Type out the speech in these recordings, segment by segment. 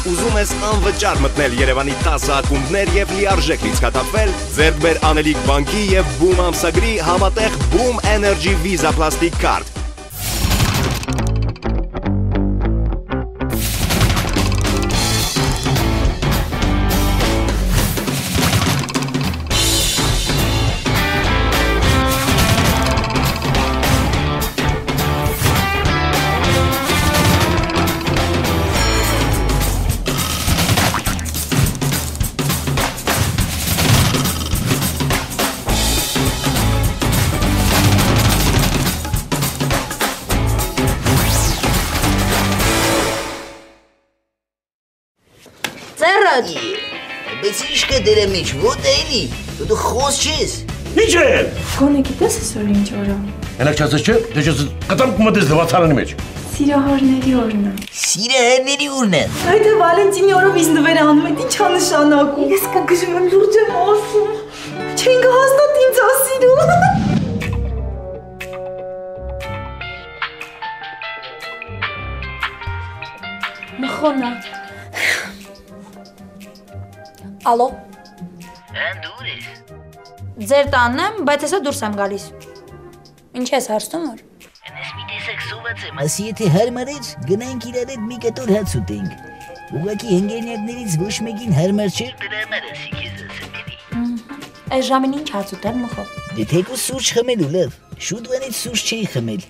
Ուզում ես անվճար մտնել Երևանի 10 ակումբներ եւ լիարժեք լիցքաթափվել, ձեռք բեր Անելիք բանկի եւ Boom ամսագրի համատեղ Boom Energy Visa Plastic Card։ Բայց ինչ կա դրա մեջ, ո՞տ էլի, դու խոս չես։ Ինչ է։ Գոնե գիտես այսօր ինչ օր է։ Հենակ չասես չէ, դե չես կտամ կմտես լվացարանի մեջ։ Սիրահարների օրն է։ Սիրահարների օրն է։ Այդ Վալենտինի օրով ինձ նվեր անում եք, ինչ է նշանակում։ Ես կգժում եմ լուրջ եմ ասում։ Չեն հաստատ ինձ ասիրում։ Մխոնա։ Ալո։ Դուր ես։ Ձեր տանն եմ, բայց հեսա դուրս եմ գալիս։ Ինչ ես հարցնում որ։ Ես մի տեսակ սոված եմ, ասի եթե հարմար էր, գնանք իրար հետ մի կտոր հաց ուտենք։ Ուղղակի ընկերներից ոչ մեկին հարմար չէր, դրա համար ասի քեզ ասեմ էլի։ Այս ժամին ինչ հաց ուտել մխո։ Դե թեկուզ սուրճ խմելու լավ, շուտ վանից սուրճ չէի խմել։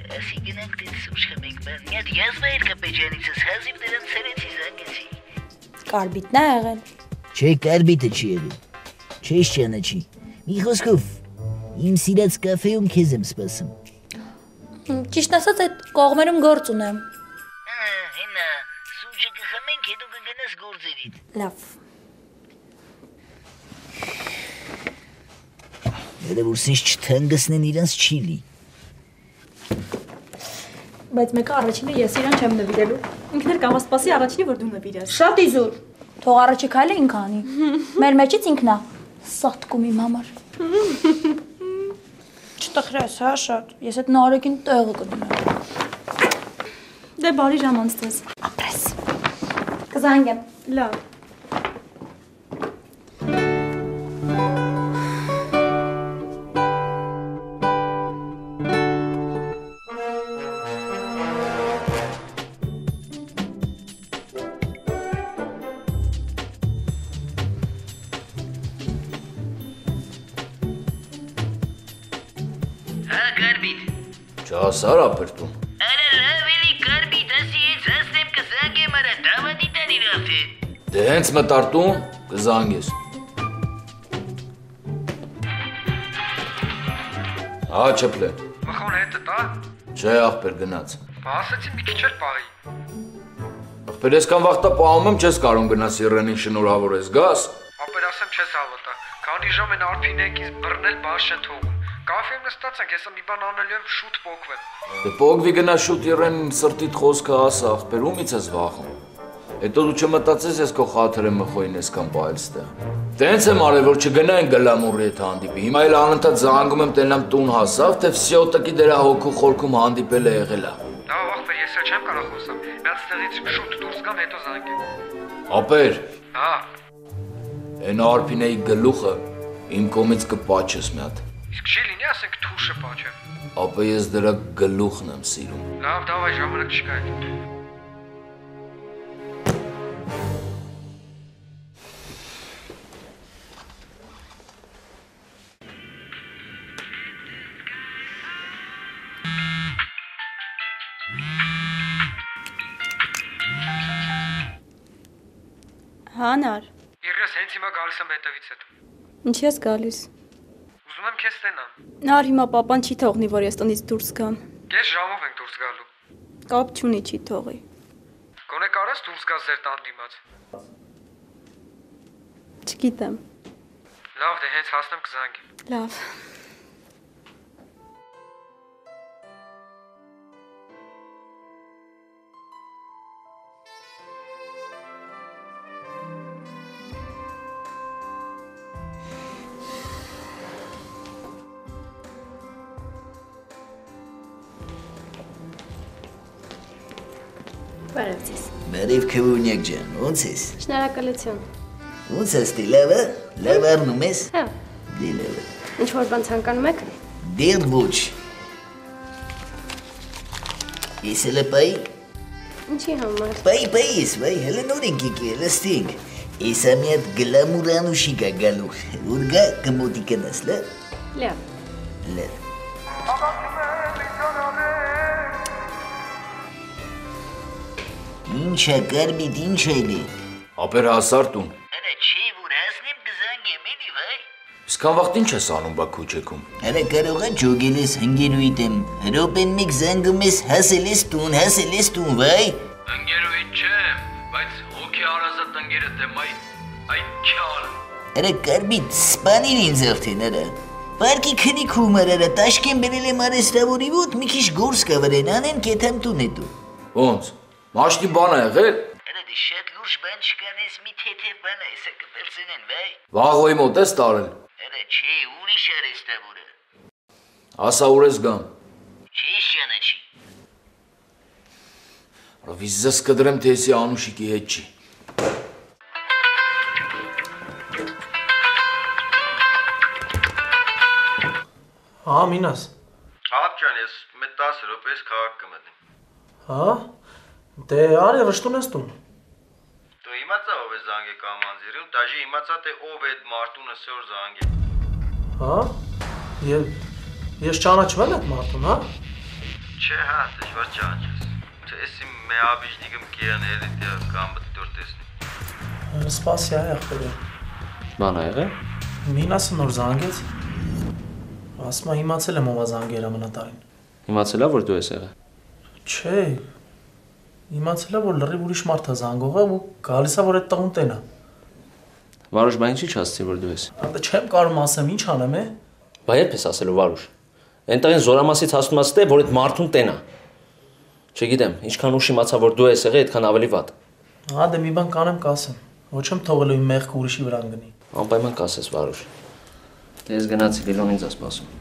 Ասի գնանք դե սուրճ խմենք, բան, մի հատ յազվա էր կապեջանիցս, հազիվ դրան ցերեցի զանգեցի։ Կարբիտն է եղել։ Չէ, կարբիտը չի եղել։ Չես ճանաչի։ Մի խոսքով, իմ սիրած կաֆեում քեզ եմ սպասում։ Ճիշտ ասած այդ կողմերում գործ ունեմ։ Հենա, սուրճը կխմենք, հետո կգնաս գործերիդ։ Լավ։ Եթե որ սենց չթանգսնեն իրանց չի լի։ Բայց մեկը առաջինը ես իրան չեմ նվիրելու։ Ինքն էլ կամա սպասի առաջինի, որ դու նվիրես։ Շատ իզուր։ Թող առաջի քայլը ինքը անի։ Մեր մեջից ինքն է սատկում իմ համար։ Չտխրես, հա շատ։ Ես այդ նարեկին տեղը կդնեմ։ Դե բարի ժամ անցնես։ Ապրես։ Կզանգեմ։ Լավ։ Չասար ապրտում։ Արա լավ էլի կարբիտ, ասի ես հասնեմ կզանգեմ արա, դավադի տանի լավ է։ Դե հենց մտարտում կզանգես։ Հա չպլե։ Մխոն հետը տա։ Չէ աղբեր գնաց։ Ասացի մի քիչ էլ պահի։ Աղբեր ես կան վաղտա պահում եմ, չես կարող գնաս Իրենին շնորհավորես, գաս։ Ապեր ասեմ չես հավատա։ Քանի ժամ են արփինենք ինձ բռնել բաշ չեն թողում։ Կաֆեում նստած ենք, հեսա մի բան անելու եմ, շուտ պոկվեմ։ Դե պոկվի գնա շուտ Իրենին սրտիդ խոսքը ասա, աղբեր ումից ես վախում։ Հետո դու չմտածես ես քո խաթրը մխոյին այսքան պահել ստեղ։ Դե հենց եմ արել որ չգնային գլամուրի հետ հանդիպի։ Հիմա էլ անընդհատ զանգում եմ տենամ տուն հասավ, թե վсё տակի դրա հոգու խորքում հանդիպել է եղել է։ Լավ, ախպեր, ես էլ չեմ կարող խոսամ։ Միած ստեղից շուտ դուրս գամ, հետո զանգեմ։ Ապեր։ Հա։ Այն արփինեի գլուխը իմ կողմից կպաչես մի հատ։ Իսկ չի լինի, ասենք թուշը պաչեմ։ Ապա ես դրա գլուխն եմ սիրում։ Լավ, դավայ ժամանակ չկա։ Հանար։ Եղես հենց հիմա գալիս եմ հետևից հետ։ Ինչի ես գալիս։ Ուզում եմ քեզ տենամ։ Նար հիմա papan չի թողնի, որ ես տնից դուրս գամ։ Կես ժամով ենք դուրս գալու։ Կապ չունի, չի թողի։ Գոնե կարաս դուրս գաս ձեր տան դիմաց։ Չգիտեմ։ Լավ, դե հենց հասնեմ կզանգեմ։ Լավ։ Բարև ձեզ։ Բարև քվունյակ ջան, ո՞նց ես։ Շնորհակալություն։ Ո՞նց ես դի լավը։ Լավ առնում ես։ Հա։ Դի լավը։ Ինչ որ բան ցանկանում եք։ Դեր ոչ։ Ես էլ պայի։ Ինչի համար։ Պայի ես, վայ, հələ նոր ենք եկել, ստինք։ Ես ամի այդ գլամուրանուշի գա գալու։ Որ գա կմոտի կնաս, լավ։ Լավ։ Լավ։ Ինչ է կարմիտ, ինչ էլի։ Ապերը հասար տուն։ Հələ չի, որ հասնեմ կզանգեմ էլի, վայ։ Իսկ անվաղտ ինչ ես անում բա քուչեքում։ Հələ կարող է ջոգել ես հնգերույթ եմ։ Հրոպեն մեկ զանգում ես, հասել ես տուն, վայ։ Ընկերուհի չեմ, բայց հոգի հարազատ ընկերդ եմ, այ քյալ։ Հələ կարմիտ, սպանիր ինձ արդեն, հələ։ Պարկի քնի քումար, հələ, Տաշկեն բերել եմ արեստավորի ոտ, մի քիչ գործ կավրեն, անեն կետամ տուն հետո։ Ոնց։ Մաշտի բան է եղել։ Հələ դե շատ լուրջ բան չկանես, մի թեթև բան է, սա կպերցնեն, վայ։ Վաղոյի մոտ ես տարել։ Հələ չի, ուրիշ արեստավորը։ Ասա ուր ես գամ։ Չի ճանաչի։ Վիզս կդրեմ թե եսի Անուշիկի հետ չի։ Հա, մինաս։ Աղապ ջան, ես մեկ 10 րոպեից քաղաք կմտնեմ։ Հա։ Դե արի ռշտուն ես տուն։ Դու իմացա ով է զանգե կամանձիրում, դաժե իմացա թե ով է այդ մարդուն այսօր զանգե։ Հա։ Ես ճանաչվել եմ մարդուն, հա։ Չէ, հա, դժվար ճանաչես։ Թե եսի մեաբիջնիկում կիան էլի դե կամ բտոր տեսնի։ Սպասի այ ախպերը։ Բան ա եղել։ Մինասը նոր զանգեց։ Ասма իմացել եմ ով է զանգել ամենատարին։ Իմացել ա որ դու ես եղել։ Չէ։ Իմացել եմ որ լրիվ ուրիշ մարդ է զանգողը ու գալիս է որ այդ տղուն տենա։ Վարուշ, բա ինչի չասցի որ դու ես։ Անդե չեմ կարող ասեմ, ինչ անեմ է։ Բա երբ ես ասելու Վարուշ։ Այնտեղին զորամասից հասնում ասել է որ այդ մարդուն տենա։ Չգիտեմ, ինչքան ուշ իմացա որ դու ես եղել, այդքան ավելի վատ։ Հա դե մի բան կանեմ կասեմ։ Ոչ եմ թողելու իմ մեղքը ուրիշի վրա գնի։ Անպայման կասես Վարուշ։ Դե ես գնացի Լիլոն ինձ է սպասում։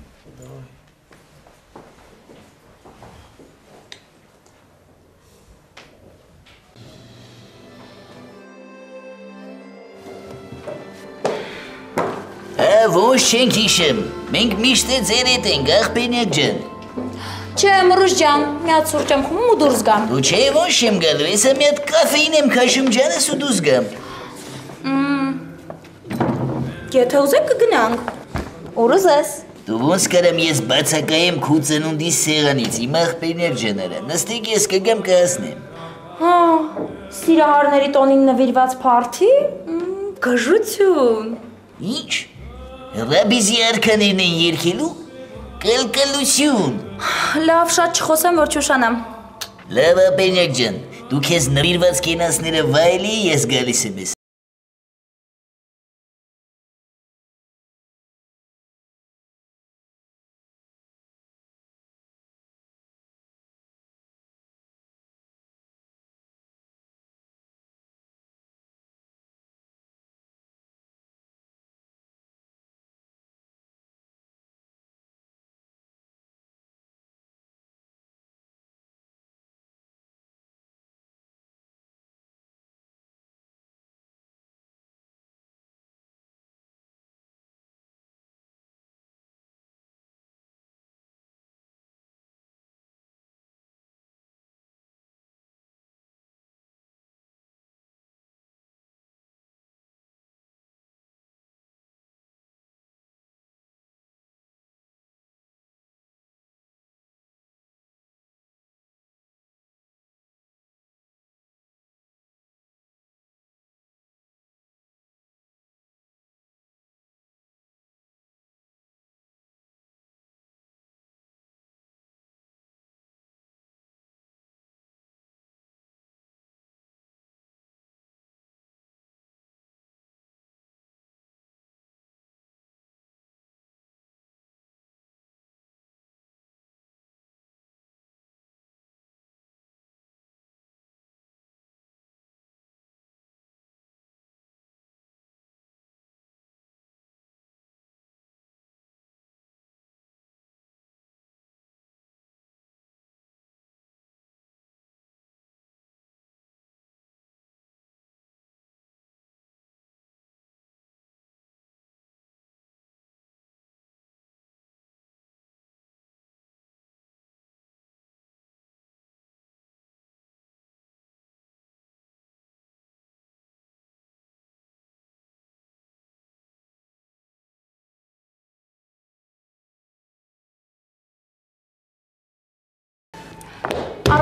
Ոչ չենք հիշեմ, մենք միշտ է ձեր հետ ենք, աղբենյակ ջան։ Չէ, Մռուշ ջան, մի հատ սուրճ եմ խմում ու դուրս գամ։ Դու չէ ոչ եմ գալու, ես մի հատ կաֆեին եմ քաշում ջանս ու դուրս գամ։ Եթե ուզեք կգնանք։ Ուր ուզես։ Դու ոնց կարամ ես բացակայեմ քու ծնունդի սեղանից, իմ աղբենյակ ջաները, նստիկ ես կգամ կհասնեմ։ Հա, սիրահարների տոնին նվիրված փարթի։ Գժություն։ Ինչ։ Ռաբիզի արքաներն են երկելու։ Կլկլություն։ Լավ, շատ չխոսեմ, որ չուշանամ։ Լավ աղբենյակ ջան, դու քեզ նվիրված կենացները վայելի, ես գալիս եմ։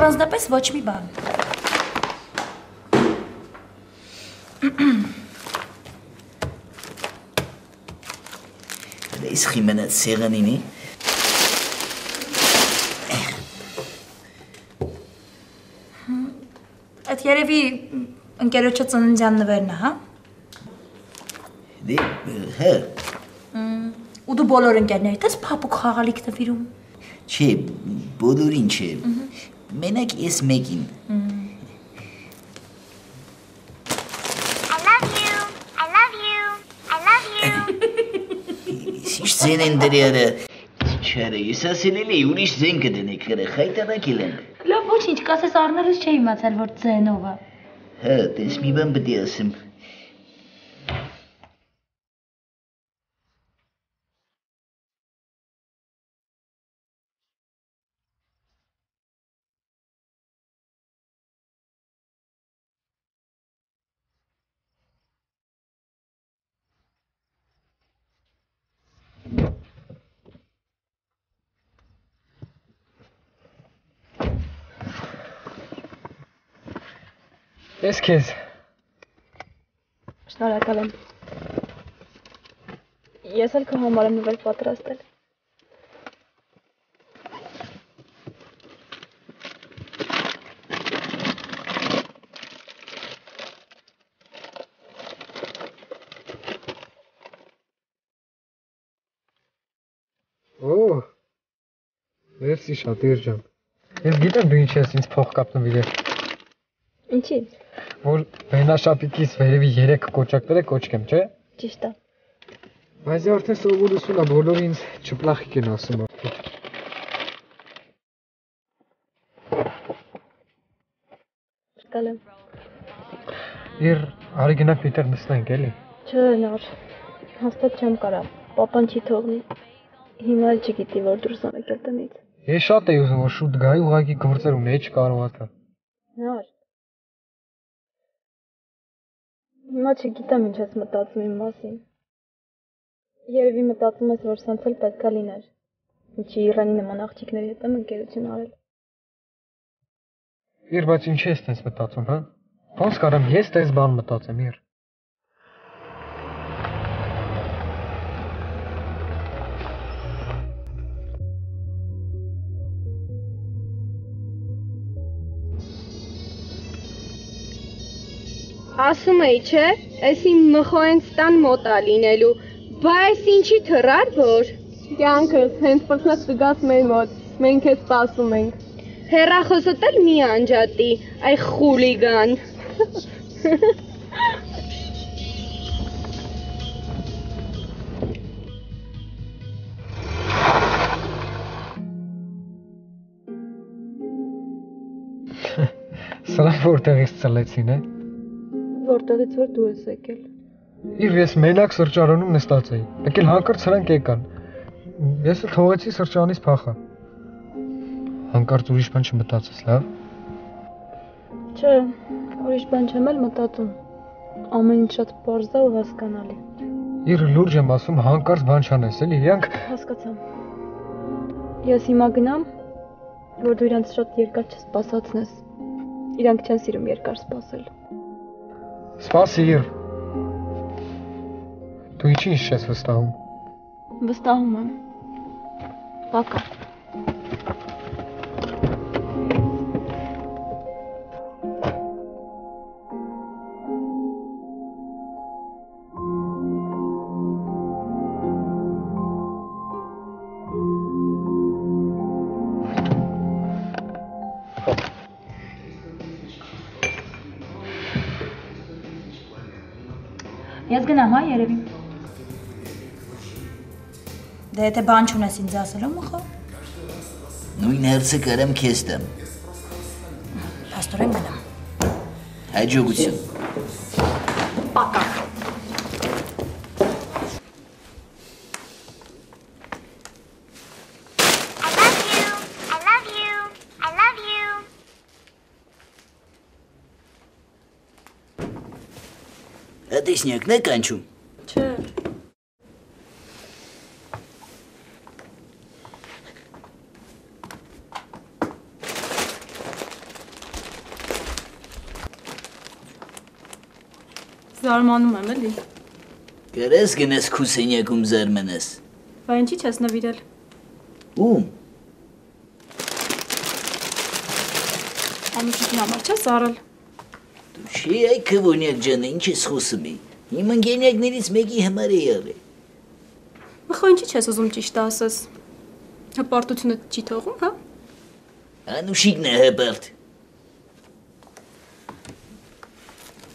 առանձնապես ոչ մի բան։ Այս խիմենած սեղանին է։ Այդ երևի ընկերոջը ծննդյան նվերն է, հա։ Դե, հա։ Ու դու բոլոր ընկերներիդ ես փափուկ խաղալիք նվիրում։ Չէ, բոլորին չէ։ Մենակ ես մեկին։ Ինչ ձեն են դրյարը։ Չարը, ես ասել էի, ուրիշ ձեն կդնեք, հայտարակել ենք։ Լավ, ոչինչ, կասես առնելուց չէի իմացել, որ ձենով է։ Հա, տես մի բան պետք է ասեմ։ Ես քեզ։ Շնորհակալ եմ։ Ես էլ քո համար եմ նվեր պատրաստել։ Օ, մերսի շատ երջան։ Ես գիտեմ դու ինչ ես ինձ փող կապնվիրել։ Ինչի՞։ Որ բենաշապիկից վերևի 3 կոճակները կոճկեմ, չէ։ Ճիշտ է։ Բայց արդեն սովորություն է, բոլորը ինձ չպլախիկ են ասում արդեն։ Շնորհակալ եմ։ Իր արի գնանք միտեղ նստենք, էլի։ Չէ, նոր։ Հաստատ չեմ կարա։ Պապան չի թողնի։ Հիմա էլ չգիտի, որ դուրս եմ եկել տնից։ Ես շատ էի ուզում, որ շուտ գայի, ուղղակի գործեր ունեի, չկարողացա։ Նոր։ Հիմա չգիտեմ ինչ ես մտածում իմ մասին։ Երևի մտածում ես, որ սենց էլ պետք է լիներ։ Ինչի Իրանի նման աղջիկների հետ եմ ընկերություն արել։ Իր, բայց ինչ ես տես մտածում, հա։ Ոնց կարամ ես տես բան մտածեմ, իր։ Ասում էի, չէ, այս իմ մխոենստան մոտա լինելու, բա այս ինչի թռար որ։ Կյանքս, հենց պրծնած կգաս մեր մոտ, մենք ես սպասում ենք։ Հեռախոսդ էլ մի անջատի, այ խուլիգան։ Սրանք որտեղից ծլեցին, է։ Որտեղից որ դու ես եկել։ Իր ես մենակ սրճարանում նստած էի, եկել հանկարծ սրանք եկան։ Ես էլ թողեցի սրճարանից փախա։ Հանկարծ ուրիշ բան չմտածես, լավ։ Չէ, ուրիշ բան չեմ էլ մտածում։ Ամեն ինչ շատ պարզ է ու հասկանալի։ Իր լուրջ եմ ասում, հանկարծ բան չանես, էլի, իրանք։ Հասկացամ։ Ես հիմա գնամ, որ դու իրանց շատ երկար չսպասացնես։ Իրանք չեն սիրում երկար սպասել։ Սպասիր։ Դու ինչի՞ ես վստահում։ Վստահում եմ։ Պակա։ Ես գնամ, հա, երևի։ Դե եթե բան չունես ինձ ասելու, մխո։ Նույն հարցը կարամ քեզ տամ։ Փաստորեն գնամ։ Հաջողություն։ Պակա։ Տեսնյակն է կանչում։ Չէ։ Զարմանում եմ էլի։ Գերես գնես քու սենյակում զարմանաս։ Բա ինչի՞ չես նվիրել։ Ում։ Անուշիկին համար չես արել։ Դու չի այ քվոնյակ ջան, ինչ ես խոսում ի։ Իմ ընկերներից մեկի համար է եղել։ Մխո ինչի՞ չես ուզում ճիշտ ասես։ Հպարտությունը չի թողում, հա։ Անուշիկն է հպարտ։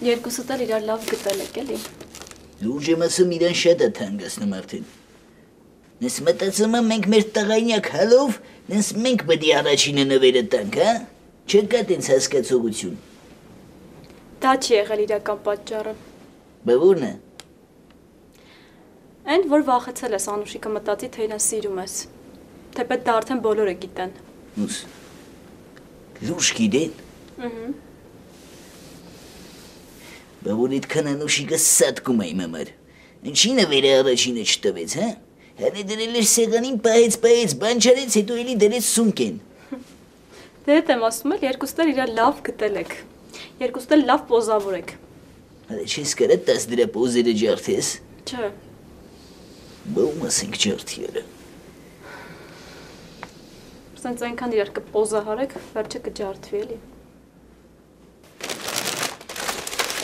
Երկուսդ էլ իրար լավ գտել եք էլի։ Լուրջ եմ ասում իրան շատ է թանկացնում արդեն։ Նես մտածում եմ մենք մեր տղայնյակ հալով, նես մենք պետք է առաջինը նվերը տանք, հա։ Չկա տենց հասկացողություն։ Դա չի եղել իրական պատճառը։ Բա ո՞րն է։ Այն որ վախեցել ես Անուշիկը մտածի թե իրան սիրում ես։ Թեպետ դա արդեն բոլորը գիտեն։ Ուս։ Լուրջ գիտեն։ Ահա։ Բա որ այդքան Անուշիկը սատկում է իմ համար։ Ինչի նվերը առաջինը չտվեց, հա։ Հանի դրել էր սեղանին, պահեց, բան չարեց, հետո էլի դրեց սունկեն։ Դե հետ եմ ասում էլ երկուստ էլ իրար լավ գտել եք։ Երկուստ էլ լավ պոզավոր եք։ Հələ չես կարա 10 դրա պոզերը ջարդես։ Չէ։ Բա ում ասենք ջարդի արա։ Սենց այնքան իրար կպոզահարեք, վերջը կջարդվի էլի։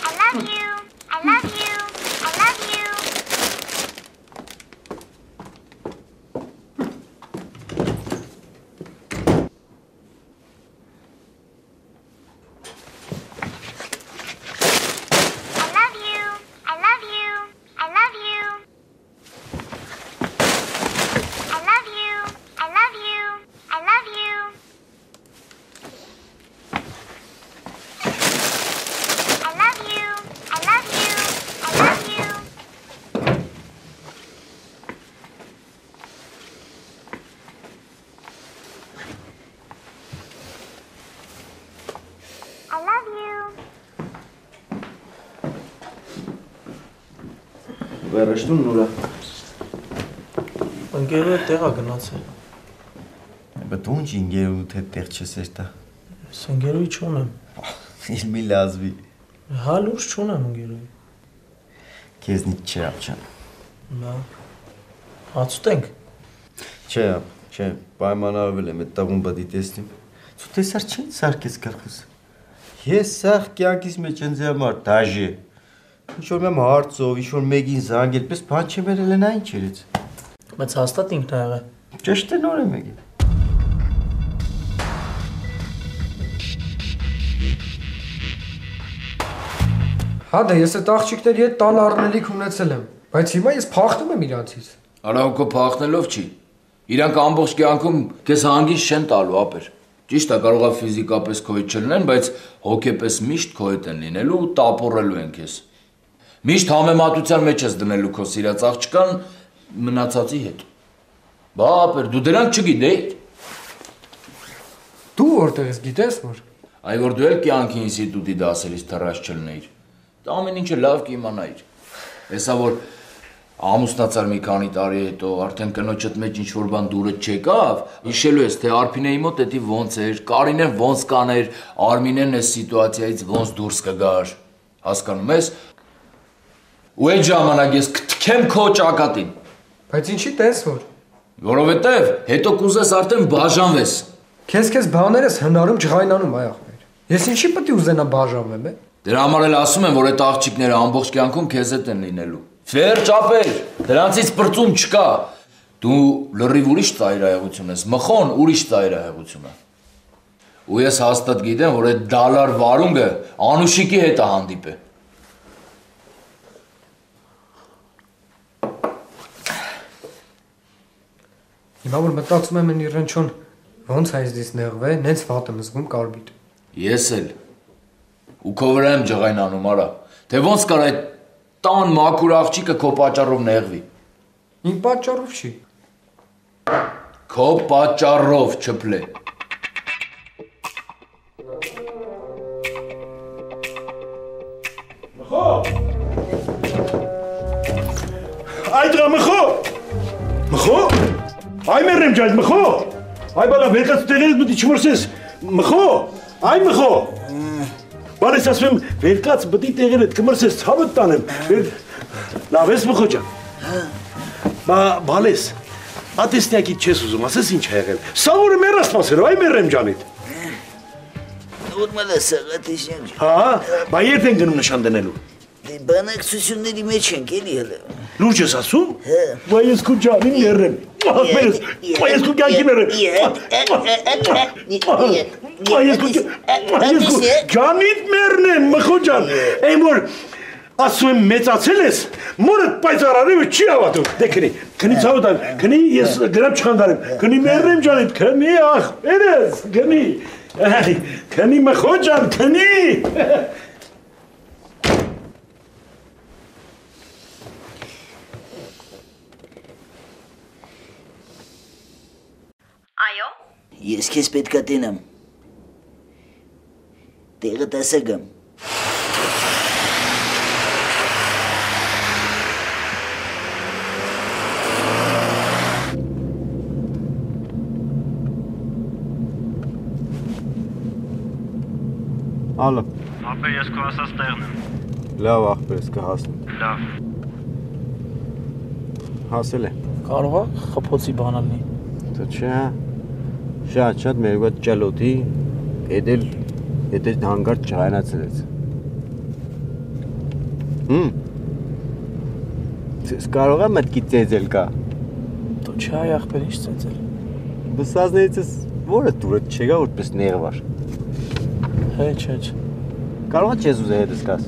I love you. I love you. I love you. Վերջնում նուրա։ Ընկերոջ տեղա գնացել։ Բայց դու ինչ ընկերոջ հետ տեղ չես երթա։ Ես ընկերոջ չունեմ։ Իր մի լազվի։ Հա լուրջ չունեմ ընկերոջ։ Քեզնից չէ ապչան։ Բա։ Հացուտենք։ Չէ, պայմանավորվել եմ այդ տաղուն բադի տեսնիմ։ Դու տեսար չէ սարքես գլխուս։ Ես սաղ կյանքիս մեջ ինձ համար դաժե։ Ինչ-որ մեմ հարցով, ինչ-որ մեկին զանգել, պես բան չեմ երել են այն չերեց։ Բայց հաստատ ինքն ա եղել։ Ճիշտ է նոր եմ եկել։ Հա դե ես այդ աղջիկների հետ տան առնելիք ունեցել եմ, բայց հիմա ես փախնում եմ իրանցից։ Արահուկը փախնելով չի։ Իրանք ամբողջ կյանքում քեզ հանգիստ չեն տալու, ապեր։ Ճիշտ է, կարող է ֆիզիկապես քո հետ չլինեն, բայց հոգեպես միշտ քո հետ են լինելու ու տապորելու են քեզ։ Միշտ համեմատության մեջ ես դնելու քո սիրած աղջկան մնացածի հետ։ Բա ապեր, դու դրանք չգիտեիր։ Դու որտեղ ես գիտես որ։ Այ որ դու էլ կյանքի ինստիտուտի դասելիս թռած չլինեիր։ Դա ամեն ինչը լավ կիմանայիր։ Հեսա որ ամուսնացար մի քանի տարի հետո արդեն կնոջդ մեջ ինչ-որ բան դուրը չեկավ, հիշելու ես թե Արփինեի մոտ էդի ոնց էր, Կարինեն ոնց կաներ, Արմինեն այս սիտուացիայից ոնց դուրս կգար։ Հասկանում ես։ Ու այդ ժամանակ ես կթքեմ քո ճակատին։ Բայց ինչի տես որ։ Որովհետև հետո կուզես արդեն բաժանվես։ Քեզ բաներս հնարում ջղայնանում այ ախպեր։ Ես ինչի պետք է ուզենամ բաժանվեմ, է։ Դրա համար էլ ասում եմ, որ այդ աղջիկները ամբողջ կյանքում քեզ հետ են լինելու։ Վերջ ապեր, դրանցից բրծում չկա։ Դու լրիվ ուրիշ ծայրահեղություն ես, մխոն ուրիշ ծայրահեղություն է։ Ու ես հաստատ գիտեմ, որ այդ դալար վարունգը Անուշիկի հետ է հանդիպե։ Հիմա որ մտածում եմ իրենչոն ոնց հայզդից նեղվե, նենց վատ եմ զգում կարբիտ։ Ես էլ։ Ու քո վրա եմ ջղայնանում, արա։ Թե ոնց կար այդ տան մաքուր աղջիկը քո պատճառով նեղվի։ Իմ պատճառով չի։ Քո պատճառով չփլե։ Մխո։ Այ դրա մխո։ Մխո։ Այ մերեմ ջայ մխո։ Այ բալա վեկած տեղից մտի չմորսես։ Մխո։ Այ մխո։ Բարես ասում եմ, վերկաց բտի տեղերը կմրսես ցավը տանեմ։ Լավ ես մխոջան։ Բալես, ատեսնյակիդ չես ուզում, ասես ինչ ա եղել։ Սավորը մեռած սպասելով, այ մեռեմ ջանիդ։ Նորմալ է սաղատեսյան։ Հա, բա երբ են գնում նշան դնելու։ Բանակցությունների մեջ ենք էլի հələ։ Լուրջ ես ասում։ Բա ես քո ջանին մեռեմ։ Բա ես քո կյանքի մեռեմ։ Ջանիդ մեռնեմ, մխոջան։ Այն որ ասում եմ մեծացել ես, մորդ պայծառարիվը չի հավատում։ Դե քնի, քնի ցավոտ, քնի ես գրեմ չխանդարեմ։ Քնի մեռնեմ ջանիդ, քնի ախ, երես, քնի։ Քնի մխոջան, քնի։ Այո։ Ես քեզ պետք է տենամ։ Տեղը տեսակամ։ Ալո։ Ապե ես քո ասած տեղն եմ։ Լավ ախպերս կհասնի։ Լավ։ Հասել է։ Կարող է խփոցի բան լինի։ Դե չէ։ Շատ մեր գոտ ճալոդի, էդել հանգարտ չհայնացրեց։ Ես կարող եմ մտքի ծեծել կա։ Դու չէ ախպեր ինչ ծեծել։ Բսազներից որը դուրը չեկա որպես նեղվար։ Չէ։ Կարող է չես ուզել հետս կաս։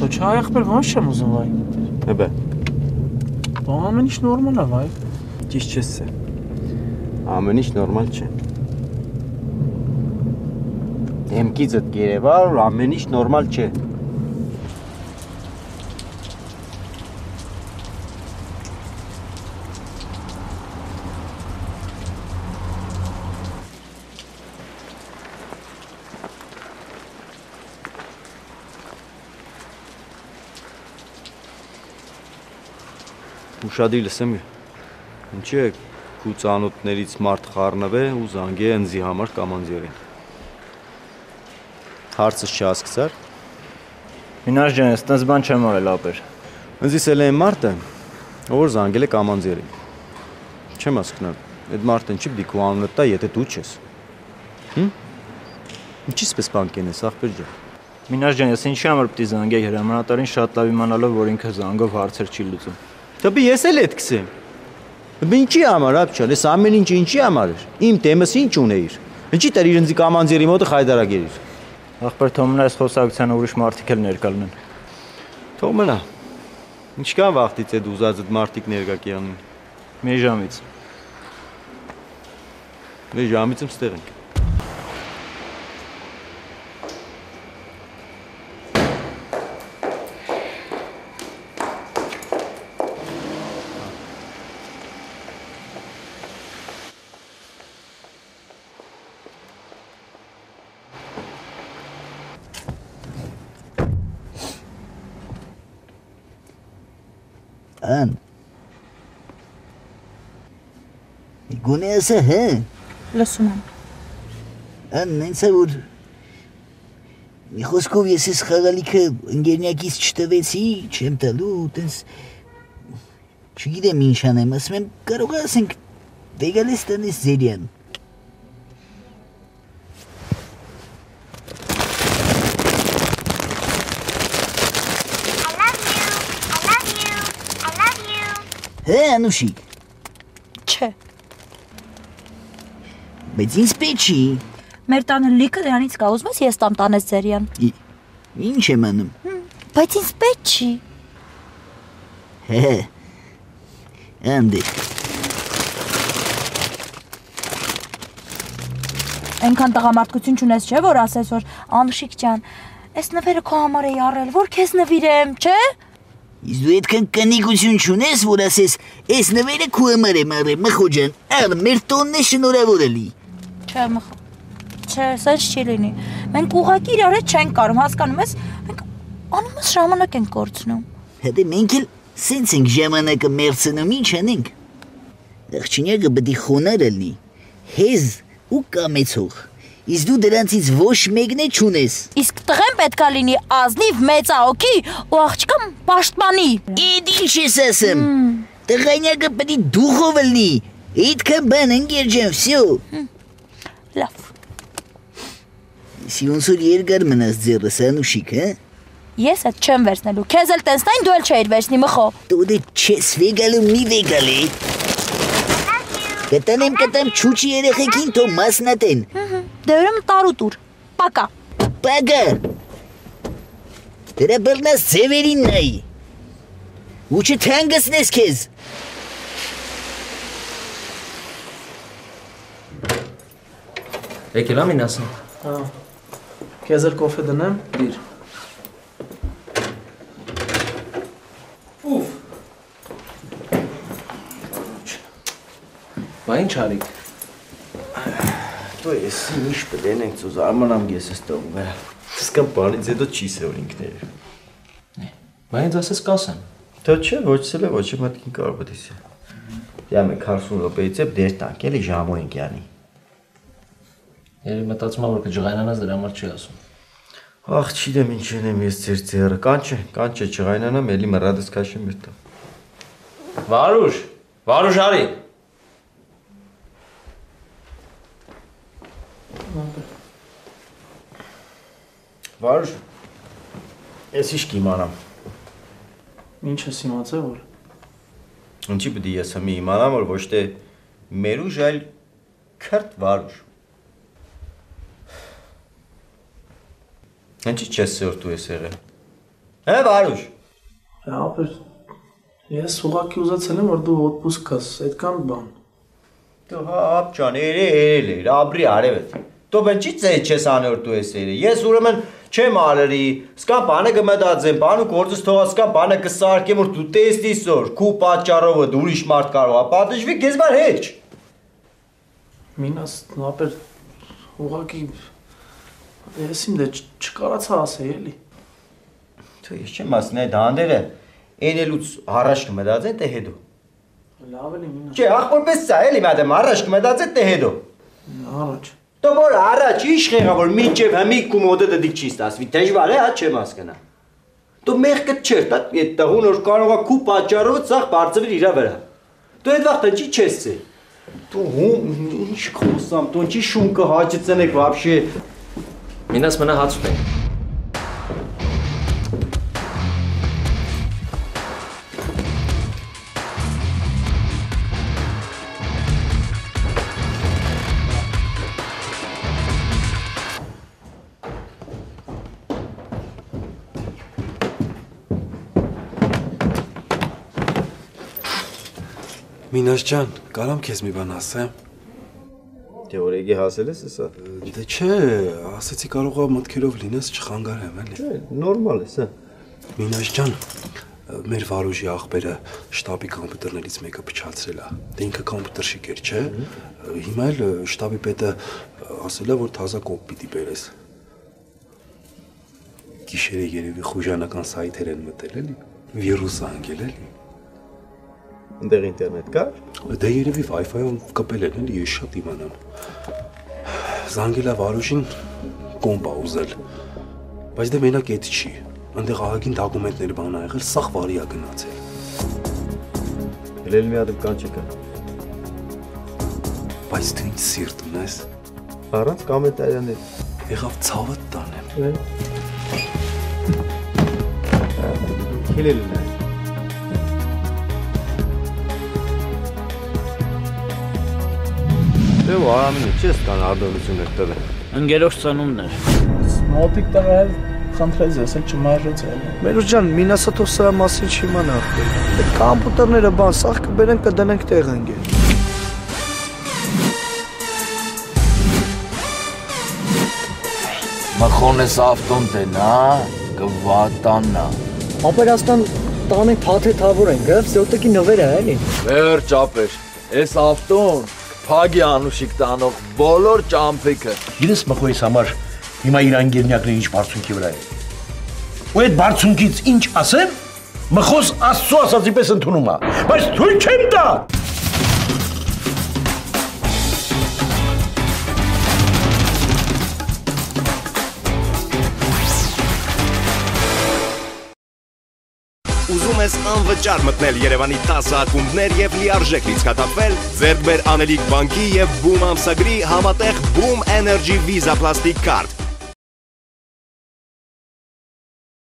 Դու չէ ախպեր ոնց չեմ ուզում վայ։ Հəbə։ Ամեն ինչ նորմալ է վայ։ Ճիշտ չես է։ Ամեն ինչ նորմալ չէ։ Դեմքիցդ գերեվար, ամեն ինչ նորմալ չէ։ Ուշադիր լսեմ ինչի է քու ծանոթներից մարդ խառնվե ու զանգե ընձի համար կամանձերին։ Հարցս չհասկացար։ Մինաշ ջան, այդպես բան չեմ արել ապեր։ Ընձիս էլ այն մարդը, որ զանգել է կամանձերին։ Չեմ հասկանում, այդ մարդն չի պիտի քու անունը տա, եթե դու չես։ Ինչի՞ սպես բան կենես, ախպեր ջան։ Մինաշ ջան, ես ինչի համար պիտի զանգեի հրամանատարին շատ լավ իմանալով, որ ինքը զանգով հարցեր չի լուծում։ Դե ես էլ էդ կսեմ։ Դե ինչի համար ապչալ, ես ամեն ինչ ինչի համար էր։ Իմ տեմս ինչ ունեիր։ Ինչի տար իր ընձի կամանձերի մոտը խայդարագերիր։ Ախպեր թող մնա այս խոսակցությանը ուրիշ մարդիկ էլ ներկա լինեն։ Թող մնա։ Ինչքան վաղտից այդ ուզածդ մարդիկ ներկա կյանին։ Մի ժամից։ Մի ժամից եմ ստեղ ենք։ Ան Գոնե ասա հե Լսում եմ Ան նենց է որ մի խոսքով ես ես խաղալիքը ընկերնյակից չտվեցի չեմ տալու տենց չգիտեմ ինչ անեմ ասում եմ կարող ասենք դեգալես տնես ձերյան Հե Անուշիկ Չէ Բայց ինձ պետք չի Մեր տանը լիքը դրանից կա ուզում ես ես տամ տանես ձերյան Ինչ եմ անում Բայց ինձ պետք չի Հե Անդե Այնքան տղամարդկություն չունես չէ որ ասես որ Անուշիկ ջան Այս նվերը քո համար էի առել որ քեզ նվիրեմ չէ Իսկ դու այդքան կնիկություն չունես, որ ասես, այս նվերը քո համար եմ առել, մխոջան, աղ, մեր տոնն է շնորհավոր էլի։ Չէ, սենց չի լինի։ Մենք ուղղակի իրար հետ չենք կարում, հասկանում ես, մենք անունս ժամանակ ենք կորցնում։ Հետո մենք էլ սենց ենք ժամանակը մերցնում, ինչ անենք։ Աղջինյակը պետք է խոնարհ լինի, հեզ ու կամեցող։ Իսկ դու դրանցից ոչ մեկն է չունես։ Իսկ տղեն պետքա լինի ազնիվ մեծահոգի ու աղջկան պաշտպանի։ Իդ ինչ ես ասում։ Տղայնակը պետք է դուխով լինի։ Այդքան բան ընկեր ջան, всё։ Լավ։ Իսկ ոնց որ երկար մնաս ձեռս, Անուշիկ, հա։ Ես այդ չեմ վերցնելու։ Քեզ էլ տենստային դու էլ չէիր վերցնի մխո։ Դու դե չես վեգալու մի վեգալի։ Կտամ չուչի երեխեքին թող մասնատեն։ Դե ուրեմն տարուտուր։ Պակա։ Պակա։ Դրա բռնած ձևերին նայի։ Ու չթանգացնես քեզ։ Եկել ամին ասեմ։ Հա։ Քեզ էլ կոֆե դնեմ։ Դիր։ Ուֆ։ Բա ինչ արիք։ Դու ես ինչ բդենենք ծուզ արմանամ ես ես տողում վրա։ Սկան բանից հետո չի սեոր ինքներ։ Բա ինձ ասես կասեմ։ Դա չէ, ոչ սել է, ոչ է մատքին կարող պետք է։ Դե մենք 40 րոպեից է դեր տանք էլի ժամոյնկյանի։ Երևի մտածում եմ որ կջղայնանաս դրա համար չի ասում։ Ախ, չգիտեմ ինչ ենեմ ես ձեր ձեռը, կանչ է ջղայնանամ, էլի մռադս քաշեմ երթա։ Վարուշ արի։ Վարուշ, ես ինչ կիմանամ։ Ինչ ես իմացել որ։ Ինչի պետք է ես հիմա իմանամ որ ոչ թե Մերուժ, այլ քրտ Վարուշ։ Ինչի չես սորտու ես եղել։ Հա Վարուշ։ Ապեր ես ուղղակի ուզացել եմ որ դու օդպուսկ կաս, այդքան բան։ Դու հապ ջան, երել, աբրի արևետ։ Դու բնչի չես անորտու ես երը։ Ես ուրեմն չեմ արերի, սկա բանը կմտածեմ, բան ու գործս թողած սկա բանը կսարկեմ որ դու տեսնիս որ քու պատճառով դու ուրիշ մարդ կարող է պատժվի, քեզ բար հեչ։ Մինաս ապեր ուղղակի ես իմ դե չկարացա ասել էլի։ Դու ես չեմ ասում այդ հանդերը այնելուց առաջ կմտածեն թե հետո։ Լավ էլի մինաս։ Չէ, ախորպես սա էլի մադեմ առաջ կմտածեն թե հետո։ Առաջ։ Դու որ առաջ ինչ եղա որ մինչև հիմի կոմոդը դիք չի ստացվի, դժվար է, հա չեմ հասկանա։ Դու մեղքը չէր, դա այդ տղուն որ կարող է քու պատճառով ցախ բարձրել իրա վրա։ Դու այդ վաղ ինչի չես ցե։ Դու ինչ խոսամ, դու ինչի շունկը հաճեցնեք вообще։ Մինաս մնա հաց ուտենք։ Մինաս ջան, կարամ քեզ մի բան ասեմ։ Դե օրեգի հասել ես սա։ Դե չէ, ասեցի կարող է մտքերով լինես չխանգարեմ էլի։ Չէ, նորմալ է սա։ Մինաս ջան, մեր Վարուժի աղբերը շտաբի կոմպյուտերներից մեկը փչացրել է։ Դե ինքը կոմպյուտերշիկ էր, չէ։ Հիմա էլ շտաբի պետը ասել է որ թազա կոմպ պիտի բերես։ Գիշերը երևի խուժանական սայթեր են մտել էլի։ Վիրուս անգել էլի։ Այնտեղ ինտերնետ կա։ Դե երևի Wi-Fi-ով կպել են էլի, ես շատ իմանամ։ Զանգելա Վարուժին կոմպ ա ուզել։ Բայց դե մենակ էդ չի։ Այնտեղ ահագին դոկումենտներ բան ա եղել, սաղ վարի ա գնացել։ Էլ մի հատ կանչ կա։ Բայց դու ինչ սիրտ ունես։ Առանց կոմենտարյաներ։ Եղավ ցավը տանեմ։ Քիլելն է։ Դե վարամինը չես կան արդորություն էր տվել։ Ընկերոջ ծնունդն էր։ Մոտիկ տղա էլ խնդրեց ես էլ չմայրացել։ Մերուս ջան, մինասա թող սա մասին չիմանա ախպեր։ Այդ կոմպյուտերները բան սաղ կբերեն կդնենք տեղ ընկեր։ Մխոնես ավտոն տենա, կվատանա։ Ապերաստան տանենք թաթե թավոր ենք, վսյոտեկի նվեր է էլի։ Վերջ ապեր, ես ավտոն Փագի Անուշիկ տանող բոլոր ճամփիկը։ Գիտես մխոյիս համար հիմա իր անգերնյակները ինչ բարձունքի վրա է։ Ու այդ բարձունքից ինչ ասեմ, մխոս Աստծո ասածի պես ընդունում է, բայց թույլ չեմ տա։ ես անվճար մտնել Երևանի 10 ակումբներ եւ լիարժեք լիցքաթափվել, ձեռք բեր Անելիք բանկի եւ Boom ամսագրի համատեղ Boom Energy Visa Plastic Card։